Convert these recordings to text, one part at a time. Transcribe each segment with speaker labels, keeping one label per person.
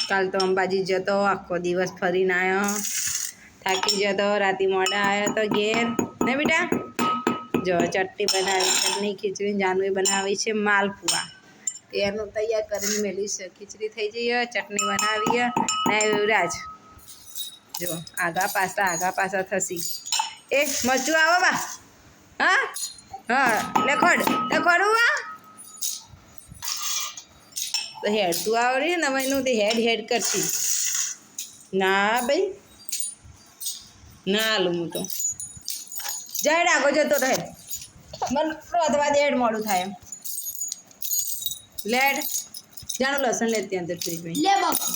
Speaker 1: કાલ તો અંબાજી જતો આખો દિવસ ફરીને આવ્યો, થાકી જતો, રાતે મોડા આવ્યો તો ઘેર ને બેટા. જો ચટણી બનાવી, ચટણી ખીચડી જાનવી બનાવી છે, માલપુઆ એનું તૈયાર કરીને મેલી છે. ખીચડી થઈ જઈએ, ચટણી બનાવીએ ને યુવરાજ જો આગા પાછા થશી. એ મરચું આવો બા. હા હા લેખોડું તો હેડ તું આવડી ને એનું તે હેડ કરતી. ના ભાઈ ના હાલું હું તો જડ આગો જતો રહે. મને રોધવા દે, હેડ મોડું થાય એમ. લેડ જાણો લસણ લે ત્યાં અંદર ફ્રીજમાં
Speaker 2: લે બાબા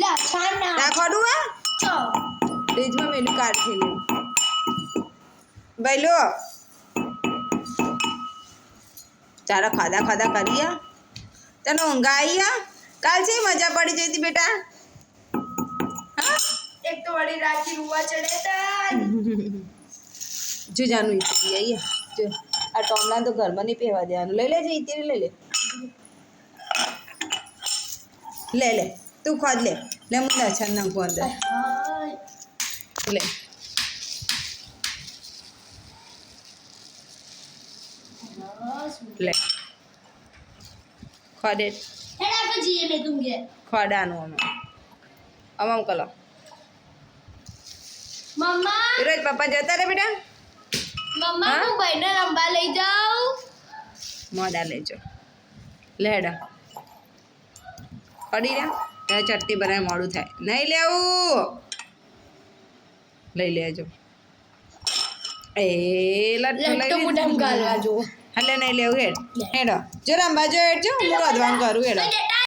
Speaker 2: લે છાના
Speaker 1: રાખોડું હા
Speaker 2: ચો
Speaker 1: ફ્રીજમાં મેલું કાઢી લેવું ભાઈ લો. ચાલો ખાધા કરીએ. તને ઊંઘ આવી? કાલ છે મજા પડી જઈ હતી બેટા. હા
Speaker 2: એક તો વળી રાતે રૂવા ચડે તા
Speaker 1: જો જાનું ઈતી આઈએ જો આ ટોમલા તો ઘરમાં નહીં પહેવા દેવાનું. લઈ લેજે ઈતી લઈ લે તું ખોદ લે હું દર્શન નાખું અંદર લે. લે ખોડે
Speaker 2: હેડા પછી મે તું ગે
Speaker 1: ખોડાનું આમ કલો.
Speaker 2: મમ્મા
Speaker 1: રોજ પપ્પા જતા રે બેટા.
Speaker 2: મમ્મા હું ભાઈને રંબા લઈ જાઉં.
Speaker 1: મોડા લેજો લેડા પડી રહ્યા ત્યારે ચટણી બનાવી મોડું થાય. નહીં લેવું લઈ લેજો. એ
Speaker 2: લટ્ટુ મુઠામ ગાલવા જો
Speaker 1: હલે નહીં લેવું હેડ હેડો જો રંબા જો હેડ જો હું રોધવાનું કરું હેડો.